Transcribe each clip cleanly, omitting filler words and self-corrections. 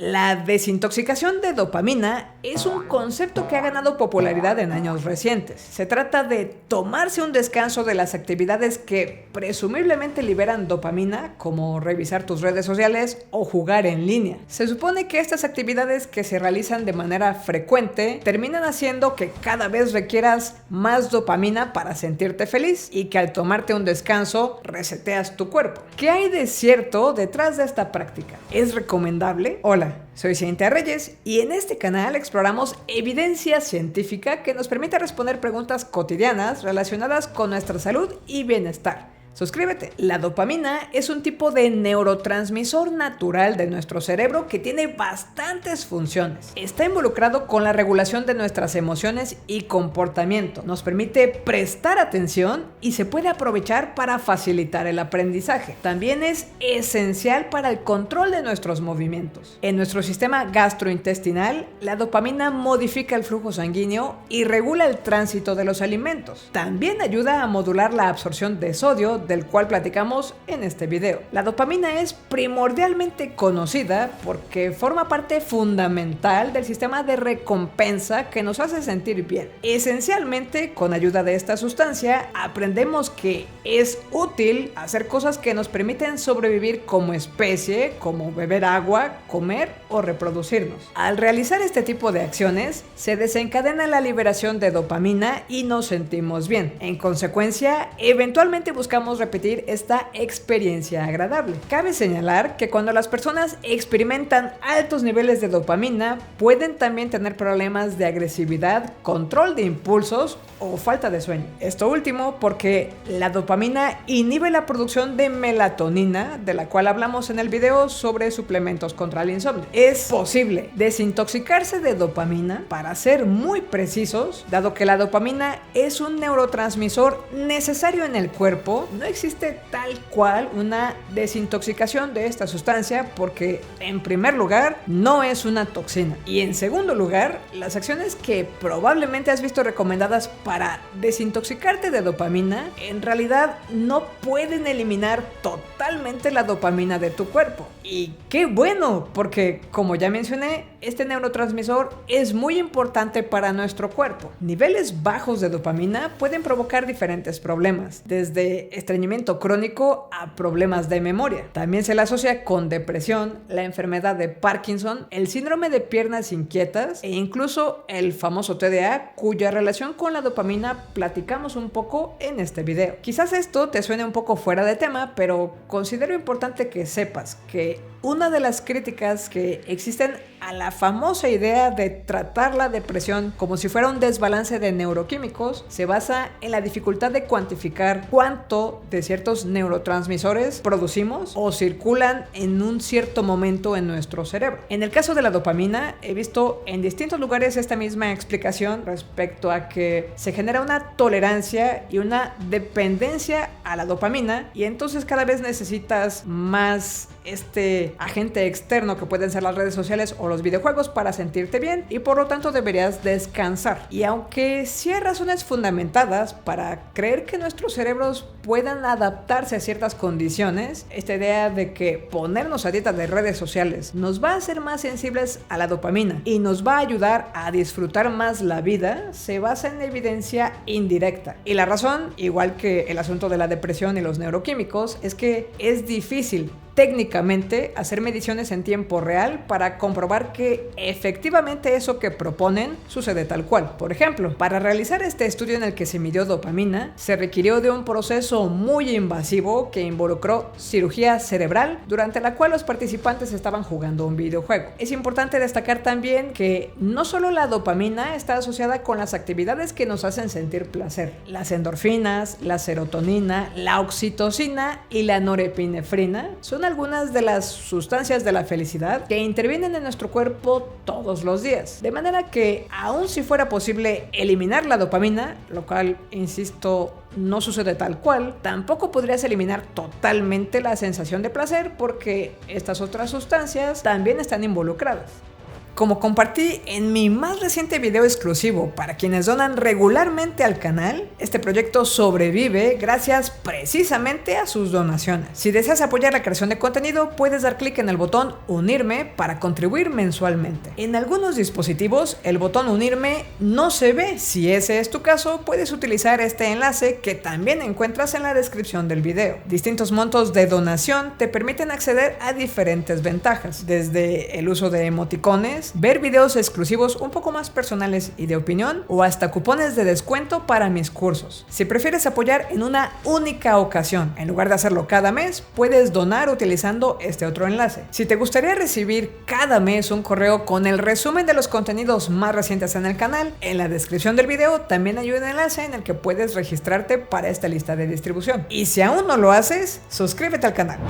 La desintoxicación de dopamina es un concepto que ha ganado popularidad en años recientes. Se trata de tomarse un descanso de las actividades que presumiblemente liberan dopamina, como revisar tus redes sociales o jugar en línea. Se supone que estas actividades que se realizan de manera frecuente terminan haciendo que cada vez requieras más dopamina para sentirte feliz y que al tomarte un descanso reseteas tu cuerpo. ¿Qué hay de cierto detrás de esta práctica? ¿Es recomendable? Hola, soy Cintia Reyes y en este canal exploramos evidencia científica que nos permite responder preguntas cotidianas relacionadas con nuestra salud y bienestar. Suscríbete. La dopamina es un tipo de neurotransmisor natural de nuestro cerebro que tiene bastantes funciones. Está involucrado con la regulación de nuestras emociones y comportamiento. Nos permite prestar atención y se puede aprovechar para facilitar el aprendizaje. También es esencial para el control de nuestros movimientos. En nuestro sistema gastrointestinal, la dopamina modifica el flujo sanguíneo y regula el tránsito de los alimentos. También ayuda a modular la absorción de sodio, del cual platicamos en este video. La dopamina es primordialmente conocida porque forma parte fundamental del sistema de recompensa que nos hace sentir bien. Esencialmente, con ayuda de esta sustancia, aprendemos que es útil hacer cosas que nos permiten sobrevivir como especie, como beber agua, comer o reproducirnos. Al realizar este tipo de acciones, se desencadena la liberación de dopamina y nos sentimos bien. En consecuencia, eventualmente buscamos repetir esta experiencia agradable. Cabe señalar que cuando las personas experimentan altos niveles de dopamina, pueden también tener problemas de agresividad, control de impulsos o falta de sueño. Esto último porque la dopamina inhibe la producción de melatonina, de la cual hablamos en el video sobre suplementos contra el insomnio. Es posible desintoxicarse de dopamina, para ser muy precisos, dado que la dopamina es un neurotransmisor necesario en el cuerpo. No existe tal cual una desintoxicación de esta sustancia porque, en primer lugar, no es una toxina. Y en segundo lugar, las acciones que probablemente has visto recomendadas para desintoxicarte de dopamina, en realidad no pueden eliminar totalmente la dopamina de tu cuerpo. Y qué bueno, porque como ya mencioné, este neurotransmisor es muy importante para nuestro cuerpo. Niveles bajos de dopamina pueden provocar diferentes problemas, desde estreñimiento crónico a problemas de memoria. También se le asocia con depresión, la enfermedad de Parkinson, el síndrome de piernas inquietas e incluso el famoso TDA, cuya relación con la dopamina platicamos un poco en este video. Quizás esto te suene un poco fuera de tema, pero considero importante que sepas que una de las críticas que existen a la famosa idea de tratar la depresión como si fuera un desbalance de neuroquímicos se basa en la dificultad de cuantificar cuánto de ciertos neurotransmisores producimos o circulan en un cierto momento en nuestro cerebro. En el caso de la dopamina, he visto en distintos lugares esta misma explicación respecto a que se genera una tolerancia y una dependencia a la dopamina y entonces cada vez necesitas más este agente externo que pueden ser las redes sociales o los videojuegos para sentirte bien y por lo tanto deberías descansar. Y aunque sí hay razones fundamentadas para creer que nuestros cerebros puedan adaptarse a ciertas condiciones, esta idea de que ponernos a dieta de redes sociales nos va a hacer más sensibles a la dopamina y nos va a ayudar a disfrutar más la vida se basa en evidencia indirecta. Y la razón, igual que el asunto de la depresión y los neuroquímicos, es que es difícil técnicamente hacer mediciones en tiempo real para comprobar que efectivamente eso que proponen sucede tal cual. Por ejemplo, para realizar este estudio en el que se midió dopamina, se requirió de un proceso muy invasivo que involucró cirugía cerebral, durante la cual los participantes estaban jugando un videojuego. Es importante destacar también que no solo la dopamina está asociada con las actividades que nos hacen sentir placer. Las endorfinas, la serotonina, la oxitocina y la norepinefrina son algunas de las sustancias de la felicidad que intervienen en nuestro cuerpo todos los días. De manera que, aun si fuera posible eliminar la dopamina, lo cual, insisto, no sucede tal cual, tampoco podrías eliminar totalmente la sensación de placer porque estas otras sustancias también están involucradas. Como compartí en mi más reciente video exclusivo para quienes donan regularmente al canal, este proyecto sobrevive gracias precisamente a sus donaciones. Si deseas apoyar la creación de contenido, puedes dar clic en el botón Unirme para contribuir mensualmente. En algunos dispositivos, el botón Unirme no se ve. Si ese es tu caso, puedes utilizar este enlace que también encuentras en la descripción del video. Distintos montos de donación te permiten acceder a diferentes ventajas, desde el uso de emoticones, ver videos exclusivos un poco más personales y de opinión, o hasta cupones de descuento para mis cursos. Si prefieres apoyar en una única ocasión, en lugar de hacerlo cada mes, puedes donar utilizando este otro enlace. Si te gustaría recibir cada mes un correo con el resumen de los contenidos más recientes en el canal, en la descripción del video también hay un enlace en el que puedes registrarte para esta lista de distribución. Y si aún no lo haces, suscríbete al canal.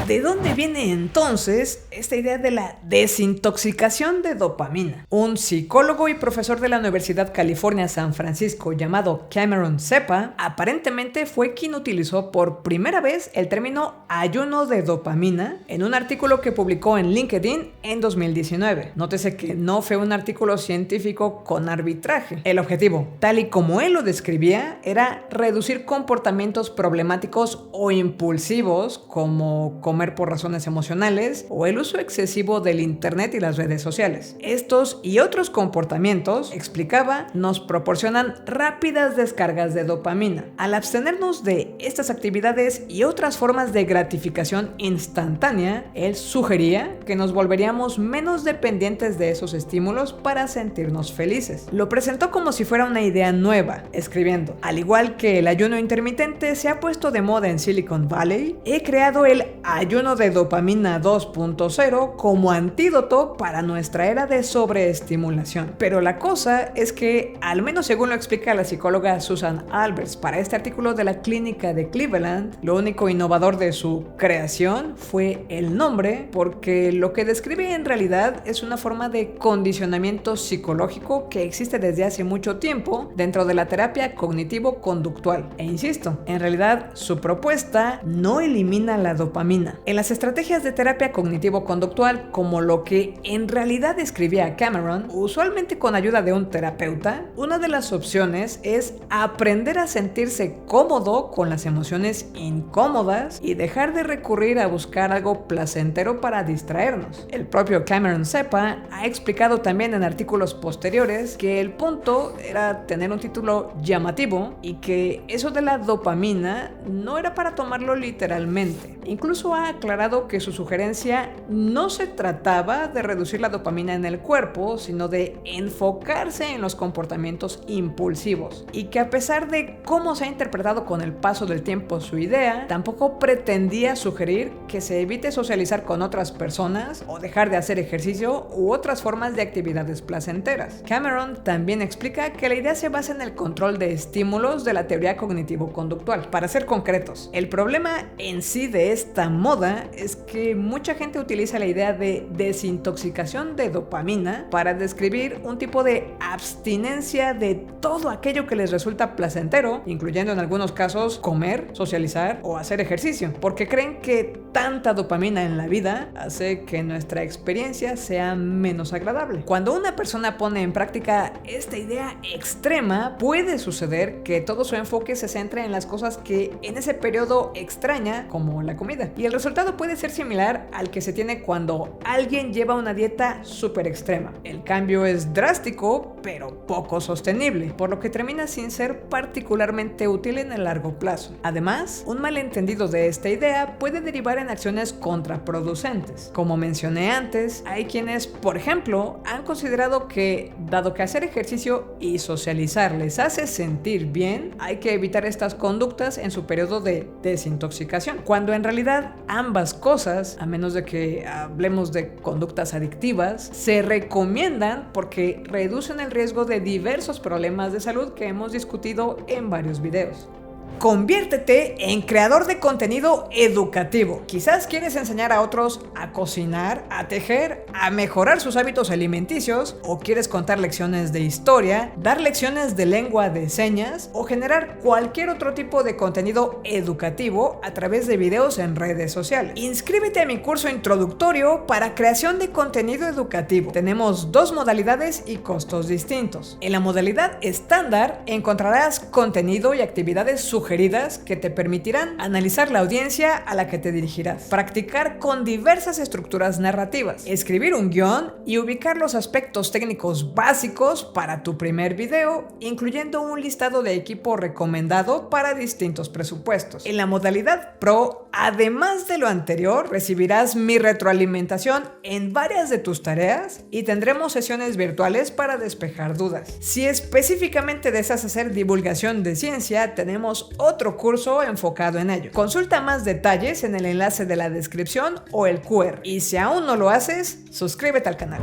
¿De dónde viene entonces esta idea de la desintoxicación de dopamina? Un psicólogo y profesor de la Universidad California San Francisco llamado Cameron Cepa aparentemente fue quien utilizó por primera vez el término ayuno de dopamina en un artículo que publicó en LinkedIn en 2019. Nótese que no fue un artículo científico con arbitraje. El objetivo, tal y como él lo describía, era reducir comportamientos problemáticos o impulsivos como comer por razones emocionales o el uso excesivo del internet y las redes sociales. Estos y otros comportamientos, explicaba, nos proporcionan rápidas descargas de dopamina. Al abstenernos de estas actividades y otras formas de gratificación instantánea, él sugería que nos volveríamos menos dependientes de esos estímulos para sentirnos felices. Lo presentó como si fuera una idea nueva, escribiendo: al igual que el ayuno intermitente se ha puesto de moda en Silicon Valley, he creado el ayuno de dopamina 2.0 como antídoto para nuestra era de sobreestimulación. Pero la cosa es que, al menos según lo explica la psicóloga Susan Alberts para este artículo de la clínica de Cleveland, lo único innovador de su creación fue el nombre, porque lo que describe en realidad es una forma de condicionamiento psicológico que existe desde hace mucho tiempo dentro de la terapia cognitivo-conductual. E insisto, en realidad su propuesta no elimina la dopamina. En las estrategias de terapia cognitivo-conductual, como lo que en realidad describía Cameron, usualmente con ayuda de un terapeuta, una de las opciones es aprender a sentirse cómodo con las emociones incómodas y dejar de recurrir a buscar algo placentero para distraernos. El propio Cameron Cepa ha explicado también en artículos posteriores que el punto era tener un título llamativo y que eso de la dopamina no era para tomarlo literalmente. Incluso ha aclarado que su sugerencia no se trataba de reducir la dopamina en el cuerpo, sino de enfocarse en los comportamientos impulsivos, y que a pesar de cómo se ha interpretado con el paso del tiempo su idea, tampoco pretendía sugerir que se evite socializar con otras personas o dejar de hacer ejercicio u otras formas de actividades placenteras. Cameron también explica que la idea se basa en el control de estímulos de la teoría cognitivo-conductual. Para ser concretos, el problema en sí de esta moda es que mucha gente utiliza la idea de desintoxicación de dopamina para describir un tipo de abstinencia de todo aquello que les resulta placentero, incluyendo en algunos casos comer, socializar o hacer ejercicio, porque creen que tanta dopamina en la vida hace que nuestra experiencia sea menos agradable. Cuando una persona pone en práctica esta idea extrema, puede suceder que todo su enfoque se centre en las cosas que en ese periodo extraña, como la comida, y el resultado puede ser similar al que se tiene cuando alguien lleva una dieta súper extrema. El cambio es drástico, pero poco sostenible, por lo que termina sin ser particularmente útil en el largo plazo. Además, un malentendido de esta idea puede derivar en acciones contraproducentes. Como mencioné antes, hay quienes, por ejemplo, han considerado que, dado que hacer ejercicio y socializar les hace sentir bien, hay que evitar estas conductas en su periodo de desintoxicación, cuando en realidad ambas cosas, a menos de que hablemos de conductas adictivas, se recomiendan porque reducen el riesgo de diversos problemas de salud que hemos discutido en varios videos. Conviértete en creador de contenido educativo. Quizás quieres enseñar a otros a cocinar, a tejer, a mejorar sus hábitos alimenticios, o quieres contar lecciones de historia, dar lecciones de lengua de señas o generar cualquier otro tipo de contenido educativo a través de videos en redes sociales. Inscríbete a mi curso introductorio para creación de contenido educativo. Tenemos 2 modalidades y costos distintos. En la modalidad estándar encontrarás contenido y actividades sugeridas que te permitirán analizar la audiencia a la que te dirigirás, practicar con diversas estructuras narrativas, escribir un guión y ubicar los aspectos técnicos básicos para tu primer video, incluyendo un listado de equipo recomendado para distintos presupuestos. En la modalidad Pro, además de lo anterior, recibirás mi retroalimentación en varias de tus tareas y tendremos sesiones virtuales para despejar dudas. Si específicamente deseas hacer divulgación de ciencia, tenemos otro curso enfocado en ello. Consulta más detalles en el enlace de la descripción o el QR. Y si aún no lo haces, suscríbete al canal.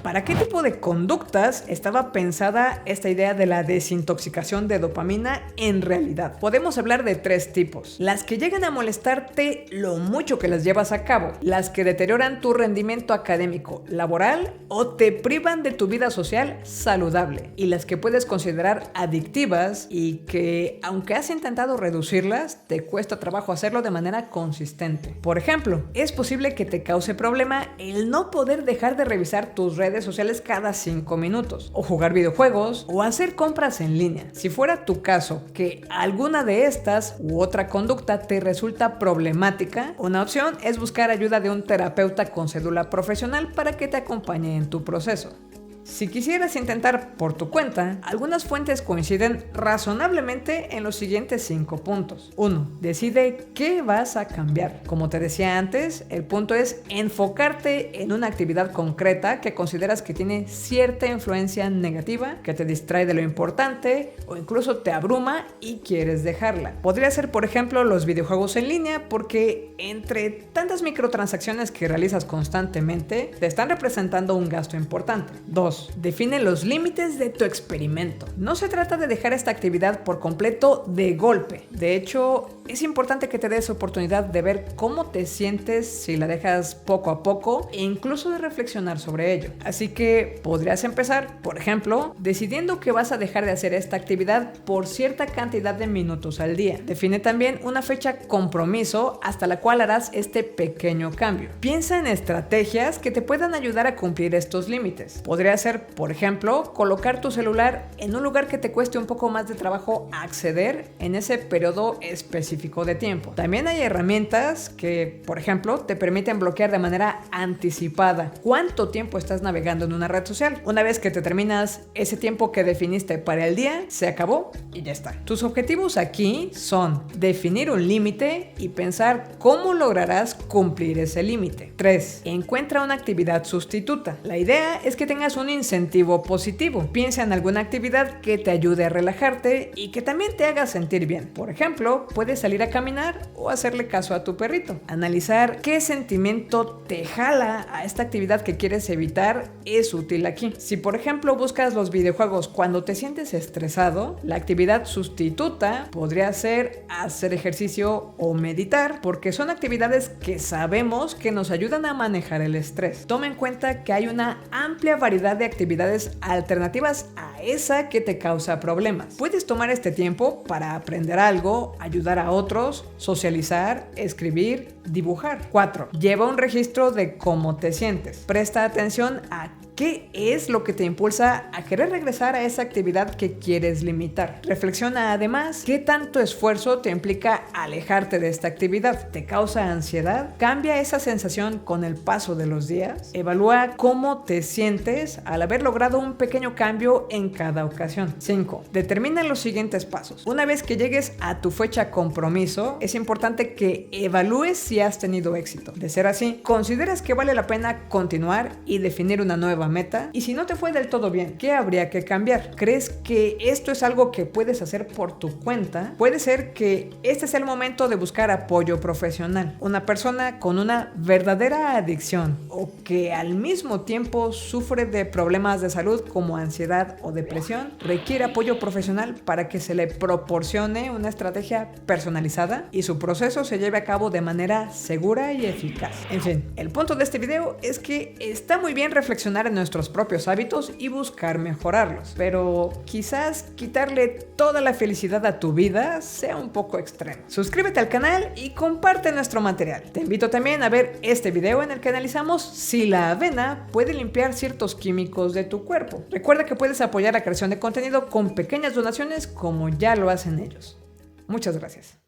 ¿Para qué tipo de conductas estaba pensada esta idea de la desintoxicación de dopamina en realidad? Podemos hablar de 3 tipos. Las que llegan a molestarte lo mucho que las llevas a cabo, las que deterioran tu rendimiento académico, laboral o te privan de tu vida social saludable, y las que puedes considerar adictivas y que, aunque has intentado reducirlas, te cuesta trabajo hacerlo de manera consistente. Por ejemplo, es posible que te cause problema el no poder dejar de revisar tus redes sociales cada 5 minutos, o jugar videojuegos, o hacer compras en línea. Si fuera tu caso que alguna de estas u otra conducta te resulta problemática, una opción es buscar ayuda de un terapeuta con cédula profesional para que te acompañe en tu proceso. Si quisieras intentar por tu cuenta, algunas fuentes coinciden razonablemente en los siguientes 5 puntos. 1. Decide qué vas a cambiar. Como te decía antes, el punto es enfocarte en una actividad concreta que consideras que tiene cierta influencia negativa, que te distrae de lo importante o incluso te abruma y quieres dejarla. Podría ser, por ejemplo, los videojuegos en línea, porque entre tantas microtransacciones que realizas constantemente, te están representando un gasto importante. 2. Define los límites de tu experimento. No se trata de dejar esta actividad por completo de golpe. De hecho, es importante que te des oportunidad de ver cómo te sientes si la dejas poco a poco e incluso de reflexionar sobre ello. Así que podrías empezar, por ejemplo, decidiendo que vas a dejar de hacer esta actividad por cierta cantidad de minutos al día. Define también una fecha compromiso hasta la cual harás este pequeño cambio. Piensa en estrategias que te puedan ayudar a cumplir estos límites. Podría ser, por ejemplo, colocar tu celular en un lugar que te cueste un poco más de trabajo acceder en ese periodo específico de tiempo. También hay herramientas que, por ejemplo, te permiten bloquear de manera anticipada cuánto tiempo estás navegando en una red social. Una vez que te terminas ese tiempo que definiste para el día, se acabó y ya está. Tus objetivos aquí son definir un límite y pensar cómo lograrás cumplir ese límite. 3. Encuentra una actividad sustituta. La idea es que tengas un incentivo positivo. Piensa en alguna actividad que te ayude a relajarte y que también te haga sentir bien. Por ejemplo, puedes salir a caminar o hacerle caso a tu perrito. Analizar qué sentimiento te jala a esta actividad que quieres evitar es útil aquí. Si, por ejemplo, buscas los videojuegos cuando te sientes estresado, la actividad sustituta podría ser hacer ejercicio o meditar, porque son actividades que sabemos que nos ayudan a manejar el estrés. Toma en cuenta que hay una amplia variedad de actividades alternativas a esa que te causa problemas. Puedes tomar este tiempo para aprender algo, ayudar a otros, socializar, escribir, dibujar. 4. Lleva un registro de cómo te sientes. Presta atención a ¿qué es lo que te impulsa a querer regresar a esa actividad que quieres limitar? Reflexiona además qué tanto esfuerzo te implica alejarte de esta actividad. ¿Te causa ansiedad? ¿Cambia esa sensación con el paso de los días? Evalúa cómo te sientes al haber logrado un pequeño cambio en cada ocasión. 5. Determina los siguientes pasos. Una vez que llegues a tu fecha compromiso, es importante que evalúes si has tenido éxito. De ser así, ¿consideras que vale la pena continuar y definir una nueva meta? Y si no te fue del todo bien, ¿qué habría que cambiar? ¿Crees que esto es algo que puedes hacer por tu cuenta? Puede ser que este sea el momento de buscar apoyo profesional. Una persona con una verdadera adicción o que al mismo tiempo sufre de problemas de salud como ansiedad o depresión requiere apoyo profesional para que se le proporcione una estrategia personalizada y su proceso se lleve a cabo de manera segura y eficaz. En fin, el punto de este video es que está muy bien reflexionar en nuestros propios hábitos y buscar mejorarlos, pero quizás quitarle toda la felicidad a tu vida sea un poco extremo. Suscríbete al canal y comparte nuestro material. Te invito también a ver este video en el que analizamos si la avena puede limpiar ciertos químicos de tu cuerpo. Recuerda que puedes apoyar la creación de contenido con pequeñas donaciones como ya lo hacen ellos. Muchas gracias.